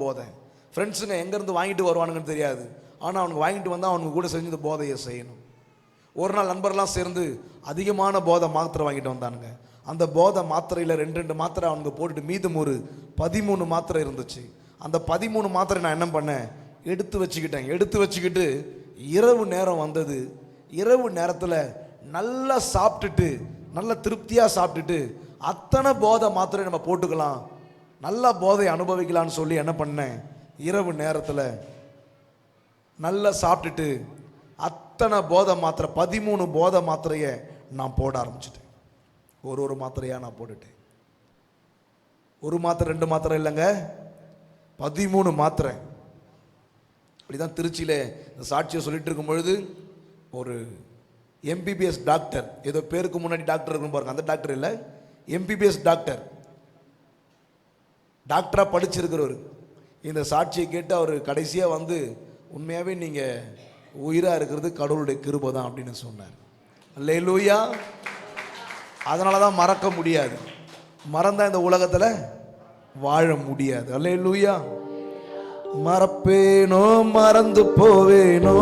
போதை. ஃப்ரெண்ட்ஸுங்க எங்கேருந்து வாங்கிட்டு வருவானுங்கன்னு தெரியாது. ஆனால் அவனுக்கு வாங்கிட்டு வந்தால் அவனுக்கு கூட செஞ்சு இந்த போதையை செய்யணும். ஒரு நாள் நண்பர்லாம் சேர்ந்து அதிகமான போதை மாத்திரை வாங்கிட்டு வந்தானுங்க. அந்த போதை மாத்திரையில் 2 மாத்திரை அவனுக்கு போட்டுட்டு மீதம் ஒரு 13 மாத்திரை இருந்துச்சு. அந்த 13 மாத்திரை நான் என்ன பண்ணேன், எடுத்து வச்சுக்கிட்டு இரவு நேரம் வந்தது. இரவு நேரத்தில் நல்லா சாப்பிட்டுட்டு, நல்ல திருப்தியாக சாப்பிட்டுட்டு, அத்தனை போதை மாத்திரை நம்ம போட்டுக்கலாம், நல்லா போதை அனுபவிக்கலான்னு சொல்லி என்ன பண்ணேன், இரவு நேரத்தில் நல்லா சாப்பிட்டுட்டு அத்தனை போதை மாத்திரை 13 போதை மாத்திரையை நான் போட ஆரம்பிச்சிட்டேன். ஒரு மாத்திரையாக நான் போட்டுட்டேன். ஒரு மாத்திரை 2 மாத்திரை இல்லைங்க, 13 மாத்திரை. அப்படிதான் திருச்சியில் இந்த சாட்சியை சொல்லிட்டு இருக்கும் பொழுது ஒரு எம்பிபிஎஸ் டாக்டர், ஏதோ பேருக்கு முன்னாடி டாக்டர் இருக்குன்னு பாருங்க, அந்த டாக்டர் இல்லை, எம்பிபிஎஸ் டாக்டராக படிச்சிருக்கிறவர் இந்த சாட்சியை கேட்டு அவர் கடைசியாக வந்து, உண்மையாகவே நீங்கள் உயிராக இருக்கிறது கடவுளுடைய கிருபை தான் அப்படின்னு சொன்னார். அல்லேலூயா. அதனால தான் மறக்க முடியாது, மறந்தா இந்த உலகத்தில் வாழ முடியாது. அல்லேலூயா. மறப்பேனோ மறந்து போவேனோ,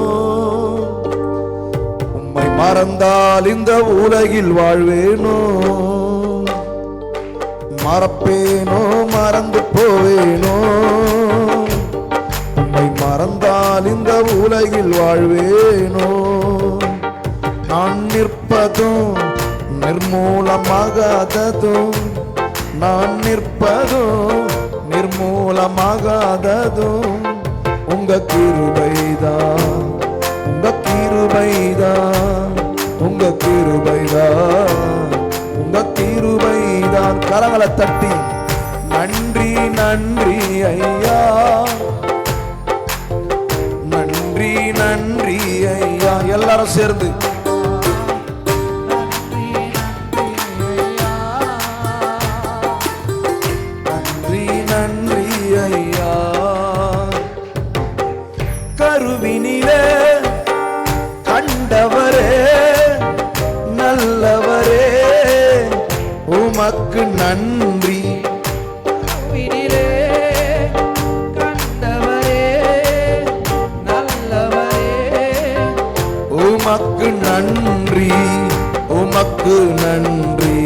உம்மை மறந்தால் இந்த உலகில் வாழ்வேனோ. மறப்பேனோ மறந்து போவேனோ, உம்மை மறந்தால் இந்த உலகில் வாழ்வேனோ. நான் நிற்பதும் நிர்மூலமாகாததும், நான் நிற்பதும் நிர்மூலமாகாததும் உங்க கிருபைதான், உங்க கிருபைதான், உங்க கிருபைதான், உங்க கிருபைதான். கரங்களை தட்டி நன்றி நன்றி ஐயா, நன்றி நன்றி ஐயா. எல்லாரும் சேர்ந்து கருவினிலே கண்டவரே நல்லவரே உமக்கு நன்றி. கருவினிலே கண்டவரே நல்லவரே உமக்கு நன்றி, உமக்கு நன்றி,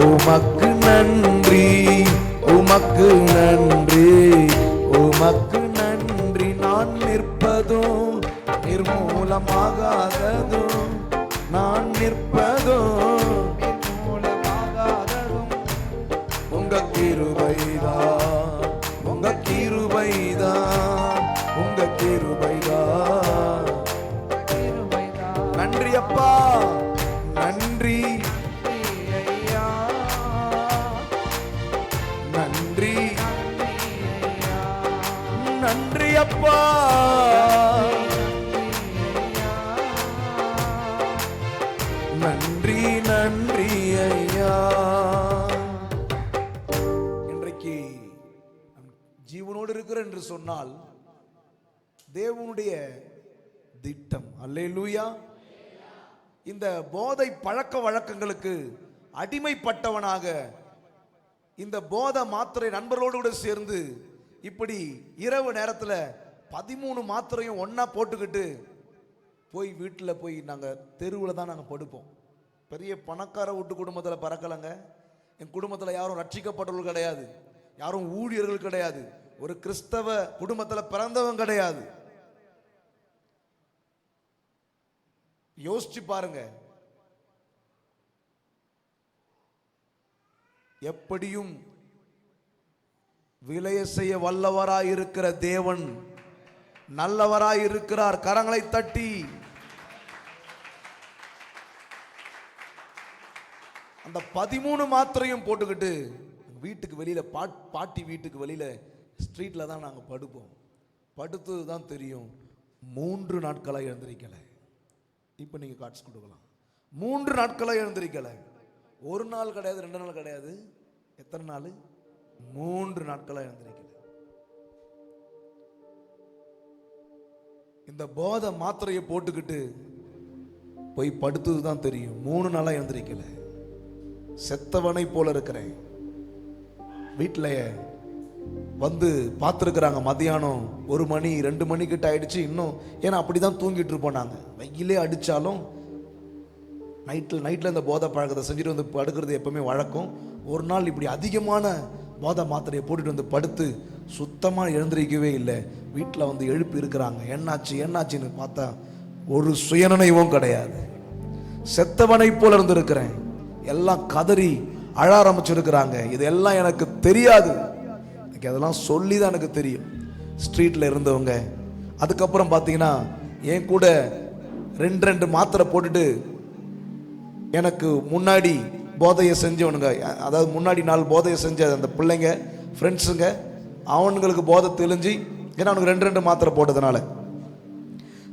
உமக்கு நன்றி, உமக்கு நன்றி, உமக்கு நன்றி. நான் நிற்பதும் நிர்மூலமாகாததும், நான் நிற்பதும் நிர்மூலமாகாததும் உங்க கிருபைதான், உங்க கிருபைதான், உங்க கிருபைதான். கிருபைதான். நன்றி அப்பா, நன்றி ஐயா, நன்றி ஐயா, நன்றி அப்பா, நன்றி நன்றி ஐயா. இன்றைக்கு ஜீவனோடு இருக்கிறேன் என்று சொன்னால் தேவனுடைய திட்டம். அல்லேலூயா. இந்த போதை பழக்க வழக்கங்களுக்கு அடிமைப்பட்டவனாக இந்த போதை மாத்திரை நண்பர்களோடு கூட சேர்ந்து இப்படி இரவு நேரத்தில் 13 மாத்திரையும் ஒன்றா போட்டுக்கிட்டு போய் வீட்டில் போய் நாங்கள் தெருவில் தான் நாங்கள் படுப்போம். பெரிய பணக்கார வீட்டு குடும்பத்தில் பறக்கலைங்க. என் குடும்பத்தில் யாரும் ரட்சிக்கப்பட்டவர்கள் கிடையாது, யாரும் ஊழியர்கள் கிடையாது, ஒரு கிறிஸ்தவ குடும்பத்தில் பிறந்தவன் கிடையாது. யோசிச்சு பாருங்க. எப்படியும் விளைய செய்ய வல்லவராய் இருக்கிற தேவன் நல்லவராய் இருக்கிறார். கரங்களை தட்டி அந்த 13 மாத்திரையும் போட்டுக்கிட்டு வீட்டுக்கு வெளியில பாட்டி வீட்டுக்கு வெளியில ஸ்ட்ரீட்ல தான் நாங்கள் படுப்போம். படுத்தது தான் தெரியும், 3 நாட்களாக எழுந்திருக்கலை. இப்போ நீங்கள் காட்ஸ் கொடுக்கலாம். 3 நாட்களாக எழுந்திருக்கலை. 1 நாள் கிடையாது, 2 நாள் கிடையாது, எத்தனை நாள்? 3 நாட்களாக எழுந்திருக்கலை. இந்த போதை மாத்திரையை போட்டுக்கிட்டு போய் படுத்தது தான் தெரியும், 3 நாளாக எழுந்திருக்கலை. செத்தவனை போல இருக்கிறேன். வீட்டில் வந்து பார்த்துருக்குறாங்க. மதியானம் 1 மணி 2 மணி கிட்ட ஆயிடுச்சு. இன்னும் ஏன்னா அப்படி தான் தூங்கிட்டு இருப்போம் நாங்கள். வெயிலே அடித்தாலும் நைட்டில் இந்த போதை பழக்கத்தை செஞ்சுட்டு வந்து படுக்கிறது எப்பவுமே வழக்கம். ஒரு நாள் இப்படி அதிகமான போதை மாத்திரையை போட்டுட்டு வந்து படுத்து சுத்தமாக எழுந்திரிக்கவே இல்லை. வீட்டில் வந்து எழுப்பி இருக்கிறாங்க. என்னாச்சுன்னு பார்த்தா ஒரு சுயநினைவும் கிடையாது. செத்தவனை போல இருந்திருக்கிறேன். எல்லாம் கதறி அழ ஆரம்பிச்சிருக்கிறாங்க. இதெல்லாம் எனக்கு தெரியாது. எனக்கு அதெல்லாம் சொல்லி தான் எனக்கு தெரியும். ஸ்ட்ரீட்டில் இருந்தவங்க அதுக்கப்புறம் பார்த்தீங்கன்னா என் கூட 2 மாத்திரை போட்டுட்டு எனக்கு முன்னாடி போதையை செஞ்சவனுங்க, அதாவது முன்னாடி நாள் போதையை செஞ்ச அந்த பிள்ளைங்க ஃப்ரெண்ட்ஸுங்க, அவனுங்களுக்கு போதை தெளிஞ்சு, ஏன்னா அவனுக்கு 2 மாத்திரை போட்டதுனால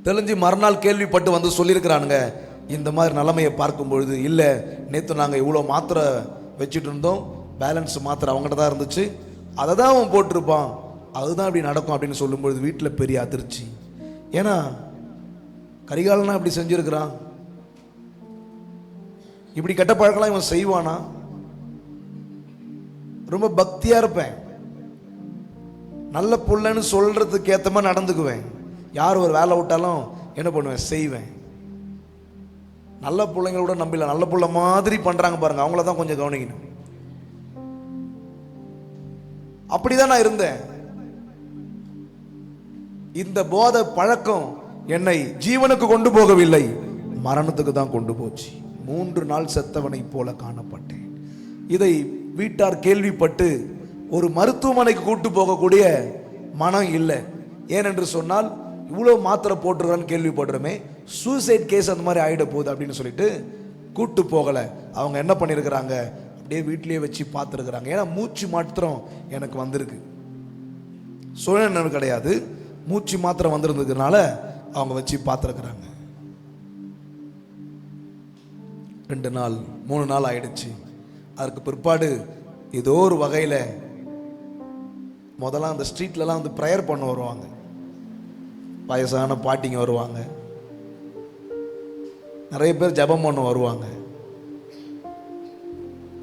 தெளிஞ்சு மறுநாள் கேள்விப்பட்டு வந்து சொல்லியிருக்கிறானுங்க. இந்த மாதிரி நிலைமையை பார்க்கும் பொழுது, இல்லை நேற்று நாங்கள் இவ்வளோ மாத்திரை வச்சுட்டு இருந்தோம், பேலன்ஸ் மாத்திரை அவங்ககிட்ட தான் இருந்துச்சு, அதை தான் அவன் போட்டிருப்பான், அதுதான் இப்படி நடக்கும் அப்படின்னு சொல்லும்பொழுது வீட்டில் பெரிய அதிர்ச்சி. ஏன்னா கரிகாலனா இப்படி செஞ்சுருக்கிறான், இப்படி கெட்ட பழக்கலாம் இவன் செய்வானா? ரொம்ப பக்தியா இருப்பேன், நல்ல புள்ளன்னு சொல்றதுக்கு ஏத்த மாதிரி நடந்துக்குவேன். யார் ஒரு வேலை விட்டாலும் என்ன பண்ணுவேன், செய்வேன். நல்ல பிள்ளைங்களோட நம்பல, நல்ல புள்ள மாதிரி பண்றாங்க பாருங்க, அவங்கள தான் கொஞ்சம் கவனிக்கணும். அப்படிதான் நான் இருந்தேன். இந்த போதை பழக்கம் என்னை ஜீவனுக்கு கொண்டு போகவில்லை, மரணத்துக்கு தான் கொண்டு போச்சு. 3 நாள் செத்தவனை போல காணப்பட்டேன். இதை வீட்டார் கேள்விப்பட்டு ஒரு மருத்துவமனைக்கு கூட்டு போகக்கூடிய மனம் இல்லை. ஏனென்று சொன்னால் இவ்வளோ மாத்திரை போட்டுருக்கான்னு கேள்விப்படுறோமே, சூசைட் கேஸ் அந்த மாதிரி ஆகிட போகுது அப்படின்னு சொல்லிட்டு கூட்டு போகலை. அவங்க என்ன பண்ணியிருக்கிறாங்க, அப்படியே வீட்டிலேயே வச்சு பார்த்துருக்குறாங்க. ஏன்னா மூச்சு மாத்திரம் எனக்கு வந்திருக்கு, சுழல் கிடையாது, மூச்சு மாத்திரம் வந்திருந்ததுனால அவங்க வச்சு பார்த்துருக்குறாங்க. 2 நாள் 3 நாள் ஆயிடுச்சு. அதுக்கு பிற்பாடு ஏதோ ஒரு வகையில் முதல்ல அந்த ஸ்ட்ரீட்லலாம் வந்து ப்ரேயர் பண்ண வருவாங்க, வயசான பாட்டிங்க வருவாங்க, நிறைய பேர் ஜெபம் பண்ண வருவாங்க.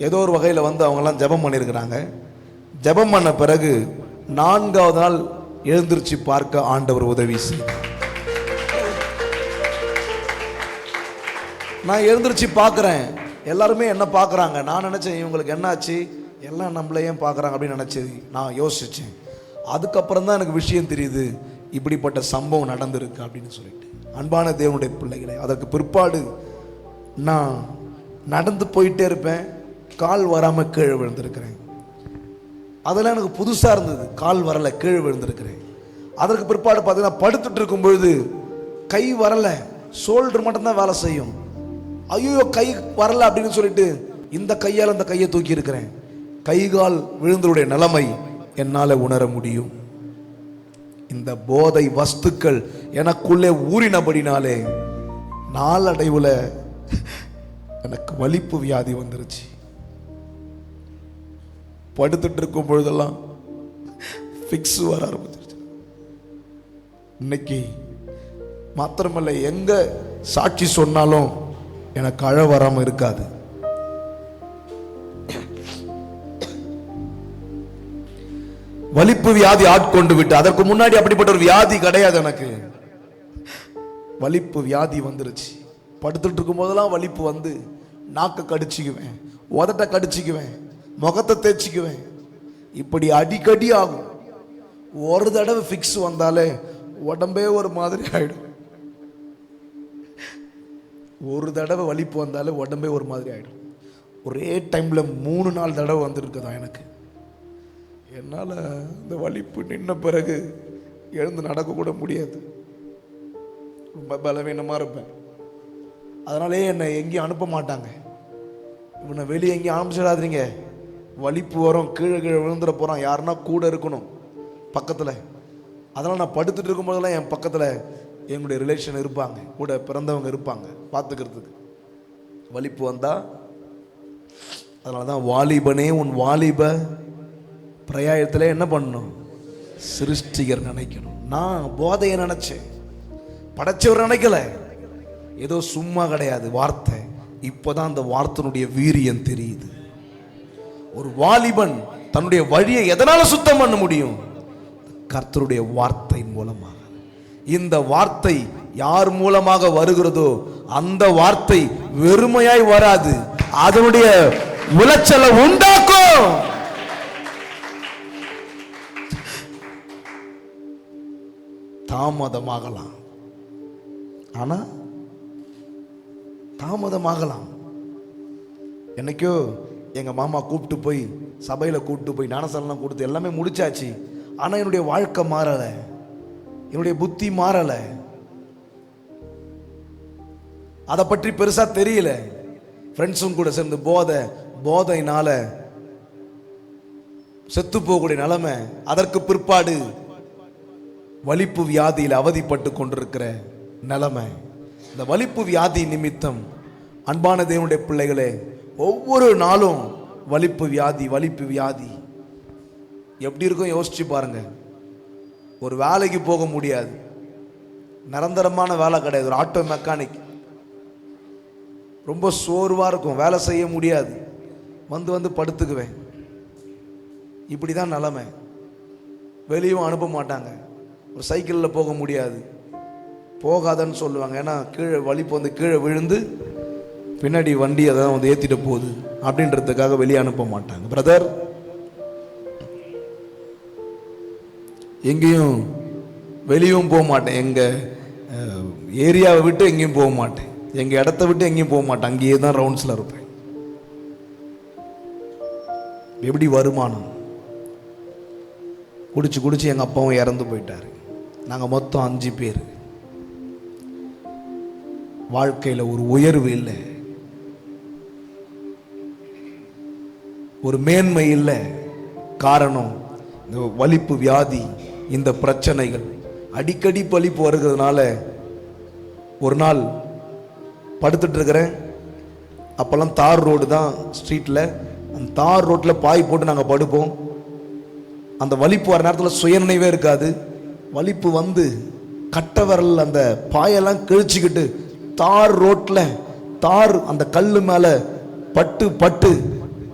ஏதோ ஒரு வகையில் வந்து அவங்கெல்லாம் ஜெபம் பண்ணியிருக்கிறாங்க. ஜெபம் பண்ண பிறகு 4ஆவது நாள் எழுந்திருச்சு பார்க்க ஆண்டவர் உதவி செய்தார். நான் எழுந்திருச்சு பார்க்குறேன், எல்லாருமே என்ன பார்க்குறாங்க. நான் நினச்சேன் இவங்களுக்கு என்னாச்சு, எல்லாம் நம்மள ஏன் பார்க்குறாங்க அப்படின்னு நினச்சி நான் யோசித்தேன். அதுக்கப்புறம் தான் எனக்கு விஷயம் தெரியுது, இப்படிப்பட்ட சம்பவம் நடந்திருக்கு அப்படின்னு சொல்லிட்டு. அன்பான தேவனுடைய பிள்ளைகளே, அதற்கு பிற்பாடு நான் நடந்து போயிட்டே இருப்பேன், கால் வராமல் கீழே விழுந்திருக்கிறேன். அதெல்லாம் எனக்கு புதுசாக இருந்தது, கால் வரலை கீழே விழுந்திருக்கிறேன். அதற்கு பிற்பாடு பார்த்தீங்கன்னா படுத்துட்டு இருக்கும் பொழுது கை வரலை, ஷோல்டர் மட்டும்தான் வேலை செய்யும். ஐயோ கை வரல அப்படின்னு சொல்லிட்டு இந்த கையால் அந்த கையை தூக்கி இருக்கிறேன். கை கால் விழுந்தருடைய நிலைமை என்னால் உணர முடியும். இந்த போதை வஸ்துக்கள் எனக்குள்ளே ஊறினபடினாலே நாளடைவில் எனக்கு வலிப்பு வியாதி வந்துருச்சு. படுத்துட்டு இருக்கும் பொழுதெல்லாம் ஃபிக்ஸ் வர ஆரம்பிச்சிருச்சு. இன்னைக்கு மாத்திரமல்ல, எங்க சாட்சி சொன்னாலும் எனக்கு அழ வராம இருக்காது. வலிப்பு வியாதி ஆட்கொண்டு விட்டு, அதற்கு முன்னாடி அப்படிப்பட்ட ஒரு வியாதி கிடையாது எனக்கு. வலிப்பு வியாதி வந்துருச்சு. படுத்துட்டு இருக்கும் போதெல்லாம் வலிப்பு வந்து நாக்க கடிச்சிக்குவேன், உதட்ட கடிச்சிக்குவேன், முகத்தை தேய்ச்சிக்குவேன். இப்படி அடிக்கடி ஆகும். ஒரு தடவை ஃபிக்ஸ் வந்தாலே உடம்பே ஒரு மாதிரி ஆயிடும். ஒரு தடவை வலிப்பு வந்தாலே உடம்பே ஒரு மாதிரி ஆயிடும். ஒரே டைம்ல 3-4 தடவை வந்திருக்குதா எனக்கு. என்னால் இந்த வலிப்பு நின்ன பிறகு எழுந்து நடக்க கூட முடியாது, ரொம்ப பலவீனமாக இருப்பேன். அதனாலே என்னை எங்கேயும் அனுப்ப மாட்டாங்க. இவனை வெளியே எங்கேயும் அனுப்பிச்சிடாதீங்க, வலிப்பு வரும், கீழே விழுந்துட போகிறான், யாருன்னா கூட இருக்கணும் பக்கத்தில். அதனால் நான் படுத்துட்டு இருக்கும்போதெல்லாம் என் பக்கத்தில் எங்களுடைய ரிலேஷன் இருப்பாங்க, கூட பிறந்தவங்க இருப்பாங்க பார்த்துக்கிறதுக்கு. வலிப்பு வந்தா, அதனால தான் வாலிபனே உன் வாலிப பிரயாயத்தில் என்ன பண்ணணும், சிருஷ்டிகர் நினைக்கணும். நான் போதையை நினைச்சேன், படைச்சவர் நினைக்கல. ஏதோ சும்மா கிடையாது வார்த்தை. இப்போதான் அந்த வார்த்தையினுடைய வீரியம் தெரியுது. ஒரு வாலிபன் தன்னுடைய வழியை எதனால சுத்தம் பண்ண முடியும்? கர்த்தருடைய வார்த்தை மூலமாக. இந்த வார்த்தை யார் மூலமாக வருகிறதோ அந்த வார்த்தை வெறுமையாய் வராது, அதனுடைய விளைச்சலை உண்டாக்கும். தாமதமாகலாம், ஆனா தாமதமாகலாம். என்னைக்கோ எங்க மாமா கூப்பிட்டு போய் சபையில கூப்பிட்டு போய் ஞானசாலாம் கொடுத்து எல்லாமே முடிச்சாச்சு. ஆனா என்னுடைய வாழ்க்கை மாறல, என்னுடைய புத்தி மாறல, அதை பற்றி பெருசா தெரியல. ஃப்ரெண்ட்ஸும் கூட சேர்ந்து போதையினால செத்து போகக்கூடிய நிலைமை. அதற்கு பிற்பாடு வலிப்பு வியாதியில் அவதிப்பட்டு கொண்டிருக்கிற நிலைமை. இந்த வலிப்பு வியாதி நிமித்தம் அன்பான தேவனுடைய பிள்ளைகளே, ஒவ்வொரு நாளும் வலிப்பு வியாதி எப்படி இருக்கும் யோசிச்சு பாருங்க. ஒரு வேலைக்கு போக முடியாது, நிரந்தரமான வேலை கிடையாது. ஒரு ஆட்டோ மெக்கானிக், ரொம்ப சோர்வாக இருக்கும், வேலை செய்ய முடியாது, வந்து படுத்துக்குவேன். இப்படி தான் நிலைமை. வெளியும் அனுப்ப மாட்டாங்க. ஒரு சைக்கிளில் போக முடியாது, போகாதன்னு சொல்லுவாங்க. ஏன்னா கீழே வலிப்பு கீழே விழுந்து பின்னாடி வண்டி அதான் ஏற்றிட்டு போகுது அப்படின்றதுக்காக வெளியே அனுப்ப மாட்டாங்க. பிரதர், எங்கேயும் வெளியும் போக மாட்டேன், எங்கள் ஏரியாவை விட்டு எங்கேயும் போக மாட்டேன், எங்கள் இடத்த விட்டு எங்கேயும் போக மாட்டேன், அங்கேயே தான் ரவுண்ட்ஸில் இருப்பேன். எப்படி வருமானம்? குடிச்சு எங்கள் அப்பாவும் இறந்து போயிட்டார். நாங்கள் மொத்தம் 5 பேர். வாழ்க்கையில் ஒரு உயர்வு இல்லை, ஒரு மேன்மை இல்லை. காரணம் இந்த வலிப்பு வியாதி, இந்த பிரச்சனைகள். அடிக்கடி வலிப்பு வருகிறதுனால ஒரு நாள் படுத்துட்டு இருக்கிறேன். அப்போல்லாம் தார் ரோடு தான் ஸ்ட்ரீட்டில். அந்த தார் ரோட்டில் பாய் போட்டு நாங்கள் படுப்போம். அந்த வலிப்பு வர நேரத்தில் சுயநினைவே இருக்காது. வலிப்பு கட்ட விரல் அந்த பாயெல்லாம் கிழிச்சிக்கிட்டு தார் ரோட்டில் அந்த கல்லு மேலே பட்டு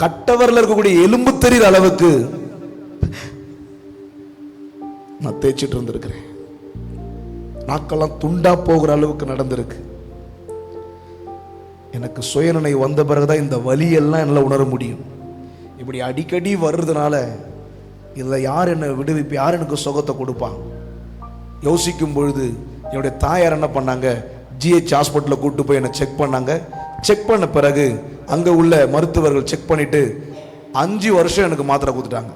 கட்டவரில் இருக்கக்கூடிய எலும்பு தெரிகிற அளவுக்கு நான் தேய்ச்சிட்டு இருந்திருக்கிறேன். நாக்கெல்லாம் துண்டா போகிற அளவுக்கு நடந்திருக்கு. எனக்கு சுயநினைவு வந்த பிறகுதான் இந்த வலியெல்லாம் என்னால் உணர முடியும். இப்படி அடிக்கடி வர்றதுனால இதில் யார் என்னை விடுவிப்பு, யார் எனக்கு சுகத்தை கொடுப்பான் யோசிக்கும் பொழுது என்னுடைய தாயார் என்ன பண்ணாங்க, GH ஹாஸ்பிட்டலில் கூப்பிட்டு போய் என்னை செக் பண்ணாங்க. செக் பண்ண பிறகு அங்கே உள்ள மருத்துவர்கள் செக் பண்ணிட்டு 5 வருஷம் எனக்கு மாத்திரை கொடுத்துட்டாங்க.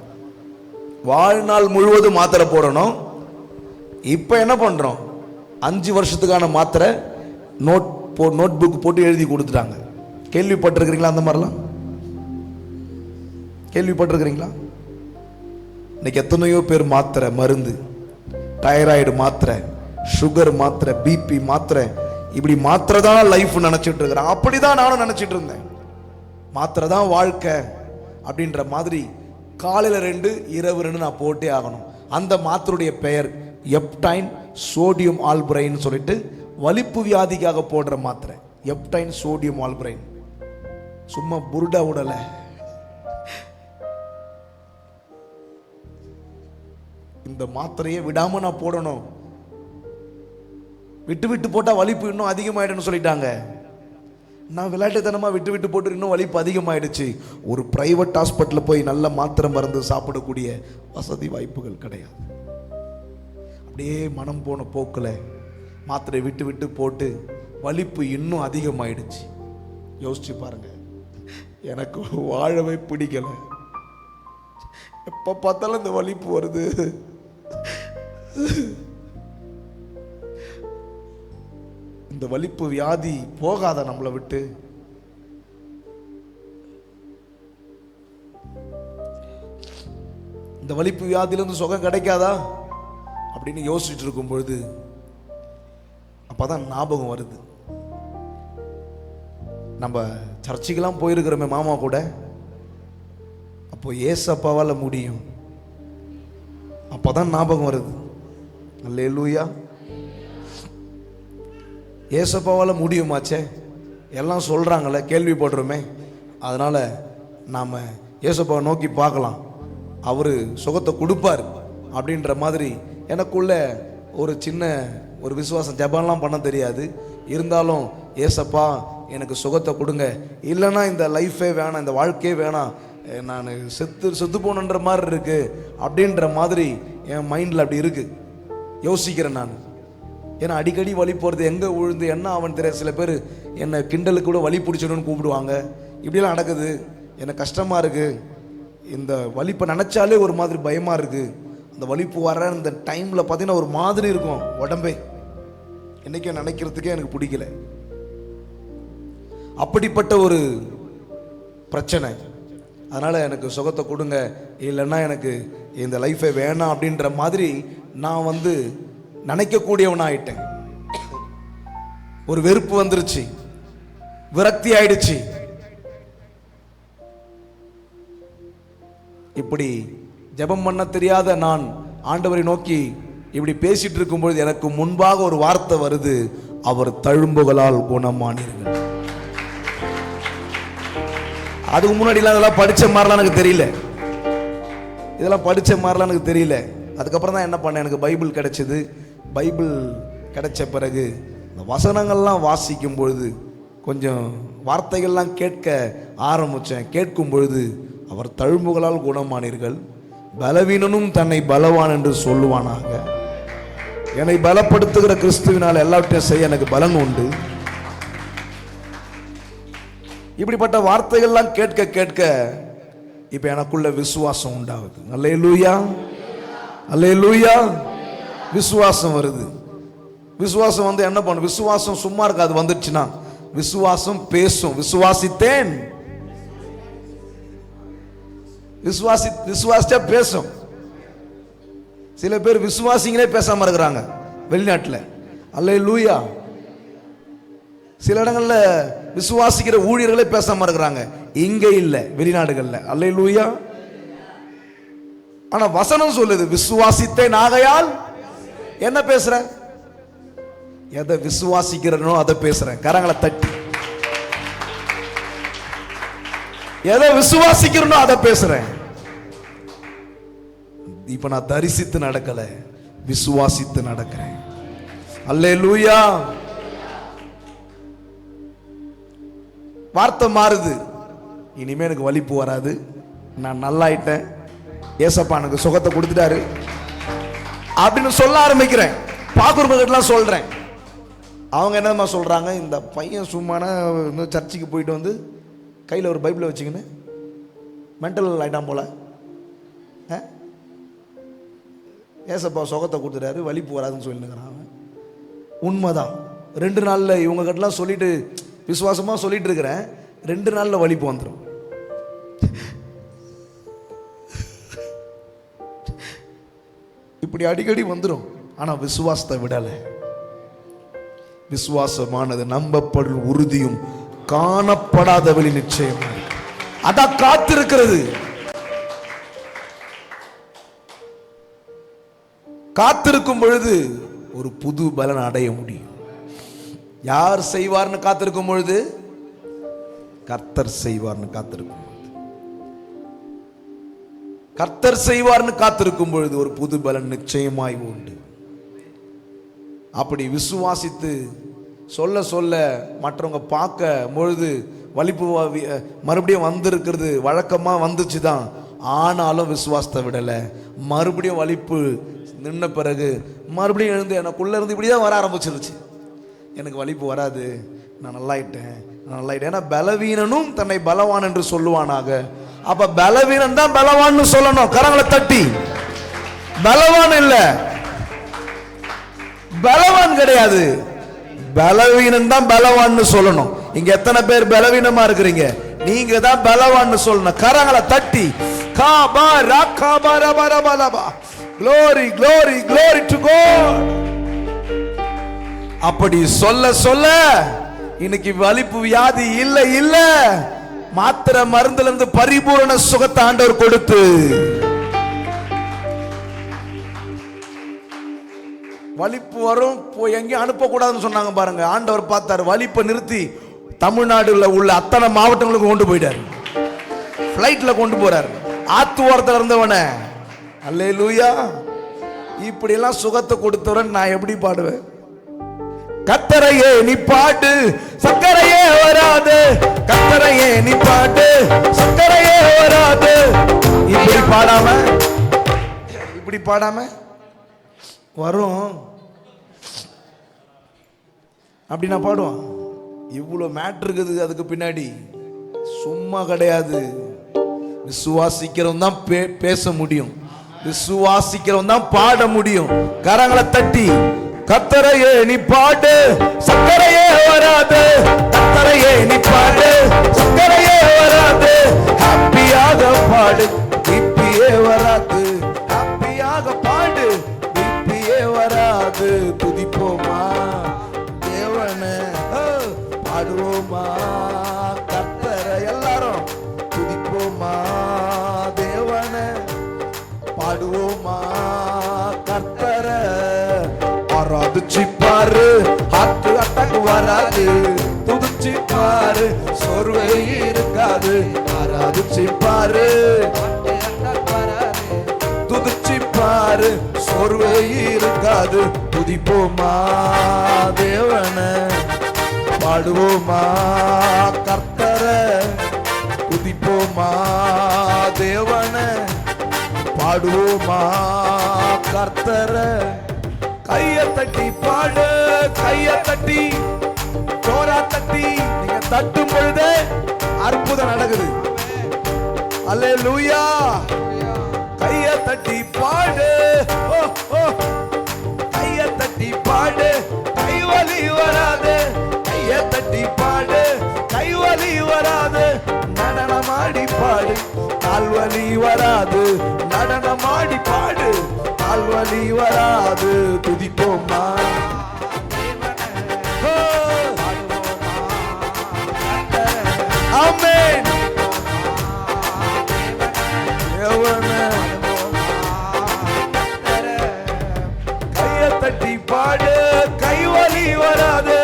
வாழ்நாள் முழுவதும் மாத்திரை போடணும். இப்போ என்ன பண்ணுறோம், 5 வருஷத்துக்கான மாத்திரை நோட் புக் போட்டு எழுதி கொடுத்துட்டாங்க. கேள்விப்பட்டிருக்கிறீங்களா? அந்த மாதிரிலாம் கேள்விப்பட்டிருக்கிறீங்களா? இன்னைக்கு எத்தனையோ பேர் மாத்திரை, மருந்து, தைராய்டு மாத்திரை, சுகர் மாத்திரை, BP மாத்திரை, இப்படி மாத்திரை தான் லைஃப் நினைச்சிட்டு இருக்கிறான். அப்படிதான் நானும் நினைச்சிட்டு இருந்தேன். மாத்திரை தான் வாழ்க்கை அப்படின்ற மாதிரி காலையில் 2 இரவு 2 நான் போட்டே ஆகணும். அந்த மாத்திரையுடைய பெயர் எப்டைன் சோடியம் ஆல்புரைன் சொல்லிட்டு வலிப்பு வியாதிக்காக போடுற மாத்திரை. எப்டைன் சோடியம் ஆல்புரைன். சும்மா புருடா உடல. இந்த மாத்திரையை விடாம நான் போடணும். விட்டு போட்டா வலிப்பு இன்னும் அதிகமாயிடுன்னு சொல்லிட்டாங்க. நான் விளையாட்டுத்தனமா விட்டு போட்டு இன்னும் வலிப்பு அதிகமாயிடுச்சு. ஒரு பிரைவேட் ஹாஸ்பிட்டல் போய் நல்ல மாத்திரை மருந்து சாப்பிடக்கூடிய வசதி வாய்ப்புகள் கிடையாது. அப்படியே மனம் போன போக்கில் மாத்திரை விட்டு போட்டு வலிப்பு இன்னும் அதிகமாயிடுச்சு. யோசிச்சு பாருங்க. எனக்கு வாழவே பிடிக்கல. எப்ப பார்த்தாலும் இந்த வலிப்பு வருது. இந்த வலிப்பு வியாதி போகாத நம்மளை விட்டு. இந்த வலிப்பு வியாதியிலிருந்து சுகம் கிடைக்காதா அப்படின்னு யோசிச்சுட்டு இருக்கும் பொழுது அப்பதான் ஞாபகம் வருது. நம்ம சர்ச்சுக்கெல்லாம் போயிருக்கிறோமே மாமா கூட. அப்போ ஏசப்பாவால முடியும். அப்பதான் ஞாபகம் வருது. அல்லேலூயா. ஏசப்பாவால முடியுமாச்சே, எல்லாம் சொல்றாங்களே, கேள்விப்படுறோமே. அதனால நாம ஏசப்பாவை நோக்கி பார்க்கலாம். அவர் சுகத்தை கொடுப்பார் அப்படின்ற மாதிரி எனக்குள்ள ஒரு சின்ன ஒரு விசுவாசம். ஜெபம்லாம் பண்ண தெரியாது, இருந்தாலும் ஏசப்பா எனக்கு சுகத்தை கொடுங்க, இல்லைன்னா இந்த லைஃபே வேணாம், இந்த வாழ்க்கையே வேணாம், நான் செத்து போகணுன்ற மாதிரி இருக்கு அப்படின்ற மாதிரி என் மைண்டில் அப்படி இருக்கு, யோசிக்கிறேன் நான். ஏன்னா அடிக்கடி வலி போகிறது, எங்கே விழுந்து என்ன அவன் தெரியாது. சில பேர் என்னை கிண்டலுக்கு கூட வலி பிடிச்சிடணும்னு கூப்பிடுவாங்க. இப்படிலாம் நடக்குது, எனக்கு கஷ்டமாக இருக்குது. இந்த வலிப்பை நினச்சாலே ஒரு மாதிரி பயமாக இருக்குது. அந்த வலிப்பு வர இந்த டைமில் பார்த்தீங்கன்னா ஒரு மாதிரி இருக்கும் உடம்பே, என்றைக்கும் நினைக்கிறதுக்கே எனக்கு பிடிக்கல. அப்படிப்பட்ட ஒரு பிரச்சனை. அதனால் எனக்கு சுகத்தை கொடுங்க, இல்லைன்னா எனக்கு இந்த லைஃபை வேணாம் அப்படின்ற மாதிரி நான் நினைக்கக்கூடியவனாயிட்டேன். ஒரு வெறுப்பு வந்துருச்சு, விரக்தி ஆயிடுச்சு. இப்படி ஜெபம் பண்ண தெரியாத நான் ஆண்டவரை நோக்கி இப்படி பேசிட்டு இருக்கும்பொழுது எனக்கு முன்பாக ஒரு வார்த்தை வருது, அவர் தழும்புகளால் குணமானீர்கள். அதுக்கு முன்னாடிலாம் இதெல்லாம் படிச்ச மாதிரிலாம் எனக்கு தெரியல, இதெல்லாம் படிச்ச மாதிரிலாம் எனக்கு தெரியல. அதுக்கப்புறம் தான் என்ன பண்ணேன், எனக்கு பைபிள் கிடைச்சது. பைபிள் கிடைச்ச பிறகு இந்த வசனங்கள்லாம் வாசிக்கும் பொழுது கொஞ்சம் வார்த்தைகள்லாம் கேட்க ஆரம்பித்தேன். கேட்கும் பொழுது அவர் தழும்புகளால் குணமானீர்கள், பலவீனனும் தன்னை பலவான் என்று சொல்லுவானாக, என்னை பலப்படுத்துகிற கிறிஸ்துவினால் எல்லாவற்றையும் செய்ய எனக்கு பலன் உண்டு. இப்படிப்பட்ட வார்த்தைகள்லாம் கேட்க கேட்க இப்ப எனக்குள்ள விசுவாசம் உண்டாகுது. அல்லேலூயா, அல்லேலூயா. விசுவாசம் வருது. விசுவாசம் என்ன பண்ணும்? விசுவாசம் சும்மா இருக்காது, வந்துடுச்சுன்னா விசுவாசம் பேசும். விசுவாசித்தேன், விசுவாசிச்சா பேசும். சில பேர் விசுவாசிங்களே பேசாம இருக்கிறாங்க வெளிநாட்டில். அல்லேலூயா. சில இடங்கள்ல விசுவாசிக்கிற ஊழியர்களே பேசாம இருக்கிறாங்க, இங்க இல்ல, வெளிநாடுகள்ல. அல்லேலூயா. ஆனா வசனம் சொல்லுது, விசுவாசித்தேன் ஆகையால் என்ன பேசுற? எதை விசுவாசிக்கிறனோ அதை பேசுறேன். கரங்களை தட்டி. எதை விசுவாசிக்கிறனோ அதை பேசுறேன். இப்ப நான் தரிசித்து நடக்கல, விசுவாசித்து நடக்கிறேன். அல்லேலூயா. வார்த்தை மாறுது, இனிமே எனக்கு வலிப்பு வராது, நான் நல்லாயிட்டேன், ஏசப்பா எனக்கு சுகத்தை கொடுத்துட்டாரு அப்படின்னு சொல்ல ஆரம்பிக்கிறேன். பாக்குறவங்ககிட்டலாம் சொல்றேன். அவங்க என்னமா சொல்றாங்க, இந்த பையன் சும்மான சர்ச்சுக்கு போயிட்டு வந்து கையில் ஒரு பைபிளை வச்சுக்கின்னு மென்டல் ஆயிட்டான் போல, ஏசப்பா சுகத்தை கொடுத்துட்டாரு, வலிப்பு வராதுன்னு சொல்லிட்டுக்கிறான். உண்மைதான். 2 நாளில் இவங்க கிட்டலாம் சொல்லிட்டு விசுவாசமா சொல்லிட்டு இருக்கிறேன், 2 நாளில் வலிப்பு வந்துடும். இப்படி அடிக்கடி வந்துடும். ஆனா விசுவாசத்தை விடலை. விசுவாசமானது நம்பப்படும் உறுதியும் காணப்படாத வெளி நிச்சயம். அதான் காத்திருக்கிறது. காத்திருக்கும் பொழுது ஒரு புது பலன் அடைய முடியும். யார் செய்வார்னு காத்திருக்கும் பொழுது? கர்த்தர் செய்வார்னு காத்திருக்கும் பொழுது, கர்த்தர் செய்வார்னு காத்திருக்கும் பொழுது ஒரு புது பலன் நிச்சயமாய் உண்டு. அப்படி விசுவாசித்து சொல்ல சொல்ல மற்றவங்க பார்க்க பொழுது வலிப்பு மறுபடியும் வந்திருக்கிறது வழக்கமாக வந்துச்சு தான். ஆனாலும் விசுவாசத்தை விடலை. மறுபடியும் வலிப்பு நின்ன பிறகு மறுபடியும் எழுந்து எனக்குள்ள இருந்து இப்படி தான் வர ஆரம்பிச்சிருச்சு. எனக்கு வலிப்பு வராது, நான் நல்லாயிட்டேன், நான் நல்லாயிட்டேன். ஏன்னா பலவீனனும் தன்னை பலவான் என்று சொல்லுவானாக. அப்ப பலவீனன் தான் பலவான்னு சொல்லணும். கரங்களை தட்டி. பலவான் இல்ல, பலவான் கிடையாது, பலவீனன் தான் பலவான்னு சொல்லணும். இங்க எத்தனை பேர் பலவீனமா இருக்கிறீங்க? நீங்க தான் பலவான்னு சொல்லணும். கரங்களை தட்டி. Glory, glory, glory to God. அப்படி சொல்ல சொல்ல இன்னைக்கு வலிப்பு வியாதி இல்ல இல்ல, மாத்திரை மருந்துல இருந்து பரிபூரண சுகத்தை ஆண்டவர் கொடுத்து, வலிப்பு வரும் போய் எங்கேயும் அனுப்பக்கூடாதுன்னு சொன்னாங்க பாருங்க. ஆண்டவர் பார்த்தாரு, வலிப்பை நிறுத்தி தமிழ்நாடுல உள்ள அத்தனை மாவட்டங்களுக்கு கொண்டு போயிட்டாரு. பிளைட்ல கொண்டு போறாரு. ஆத்து ஓரத்தில் இருந்தவன. அல்லேலூயா. இப்படி எல்லாம் சுகத்தை கொடுத்தவன் நான் எப்படி பாடுவேன்? கத்தரையே நீ பாடு, சக்கரையே வராது. கத்தரையே நீ பாடு, சக்கரையே வராது. இப்படி பாடாம வரும். அப்படி நான் பாடுவான். இவ்வளவு மேட்ரு இருக்குது அதுக்கு பின்னாடி. சும்மா கிடையாது. விசுவாசிக்கிறவன் தான் பேச முடியும். விசுவாசிக்கிறவன் தான் பாட முடியும். கரங்களை தட்டி கத்தரையே நீ பாடு, சக்கரையே வராது. கத்தரையே நீ பாடு, சக்கரையே வராது. ஹாப்பியாக பாடு, பிபியே வராது. ஹாப்பியாக பாடு, பிபியே வராது. துதிப்போமா தேவனே, பாடுவோமா கத்தரை. எல்லாரும் துதிப்போமா தேவனே, பாடுவோமா கர்த்தரை. ஆராதிச்சு பாரு, ஹார்ட் அட்டாக் வராது. துதிச்சு பாரு, சோர்வே இருக்காது. ஆராதிச்சு பாரு, துதிச்சு பாரு, சோர்வே இருக்காது. துதிப்போமா தேவனே, பாடுவோமா கர்த்தரை. துதிப்போமா தேவனே, பாடுவோமா கர்த்தரை. கைய தட்டி பாடு, கைய தட்டி ஜோரா தட்டி. நீங்க தட்டும் பொழுது அற்புதம் நடக்குது. அல்லேலூயா. கைய தட்டி பாடு, கைய தட்டி பாடு, கைவலி வராது. கைய தட்டி பாடு, கைவலி வராது. நடனமாடி பாடு, கால்வலி வராது. நடனமாடி பாடு, கால்வலி வராது. துதிப்போமா ஆமென். கைய தட்டி பாடு, கைவலி வராது.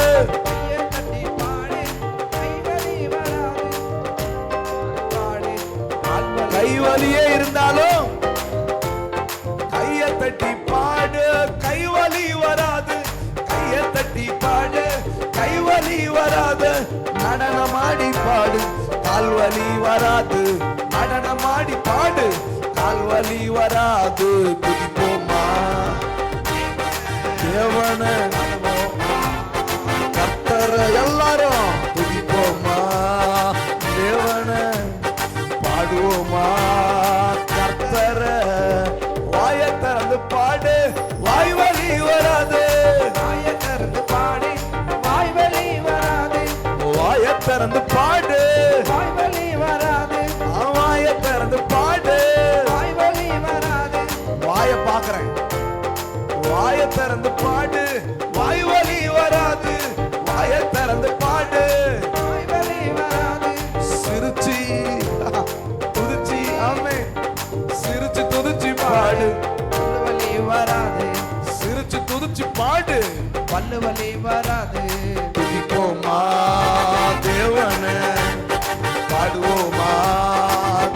கைவலியே இருந்தாலும் கைய தட்டி பாடு, கைவலி வராது. கைய தட்டி பாடு, கைவலி வராது. நடனமாடி பாடு, கால்வலி வராது. நடனமாடி பாடு, கால்வலி வராது. துதிப்போமா தேவனே, கர்த்தரை. எல்லாரும் துதிப்போமா தேவனே, பாடுவோமா கர்த்தரை. வாயை திறந்து பாடு, வாய்வலி வராது. வாயை திறந்து பாடு, வாய்வலி வராது. வாயை திறந்து பாடு, வாய்வலி வராது. வாயை திறந்து பாடு, வாய்வலி வராது. வாயை பார்க்கிறேன். வாயை திறந்து பாடு, வாய்வலி வராது. வாயை திறந்து பாடு, வாய்வலி வராது. சிரிச்சி துதிச்சி, ஆமென். சிரிச்சு துதிச்சி பாடு, வலி வராது. சிரிச்சு துதிச்சி பாடு, பல்லு வலி வராது. துதிப்போமா தேவனே, பாடுவோமா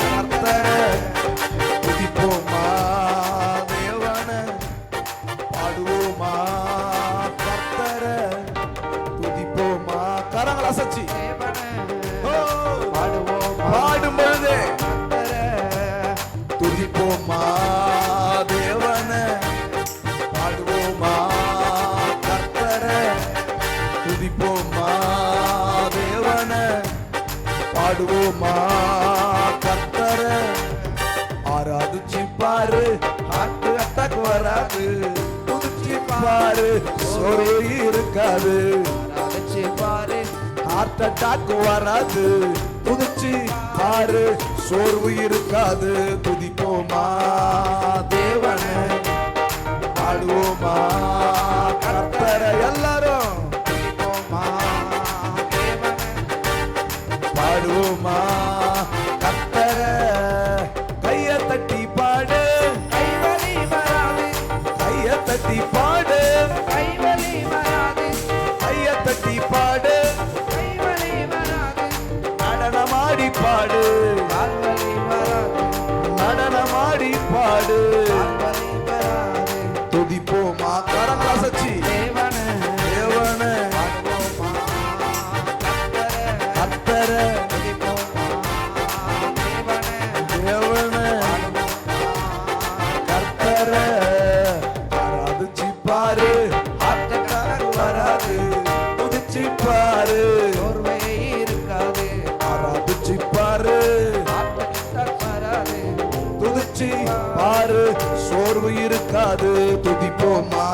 கர்த்தரை. துதிப்போமா தேவனே, பாடுவோமா கர்த்தரை. துதிப்போமா. கரங்களை அசைச்சி பாடும் பொழுது துதிப்போமா தேவனே, பாடுவோமா கர்த்தரை. துதிப்போமா தேவனே, பாடுவோமா கர்த்தரை. ஆராதிச்சு பாரு, ஹார்ட் அட்டாக் வராது. துதிச்சு பாரு, சோர்வு இருக்காது. ஆராதிச்சு பாரு, ஹார்ட் அட்டாக் வராது. துதிச்சு பாரு, சோர்வு இருக்காது. துதிப்போமா தேவனே, பாடுவோமா கர்த்தரை. எல்லாரும் துதிப்போமா தேவனே, பாடுவோமா கர்த்தரை. கைய தட்டி பாடு, கைவலி வராது. கைய தட்டி பாடு, கைவலி வராது. கைய தட்டி பாடு, கைவலி வராது. நடனமாடி பாடு, கால்வலி வராது. பாடாது துதிப்போமா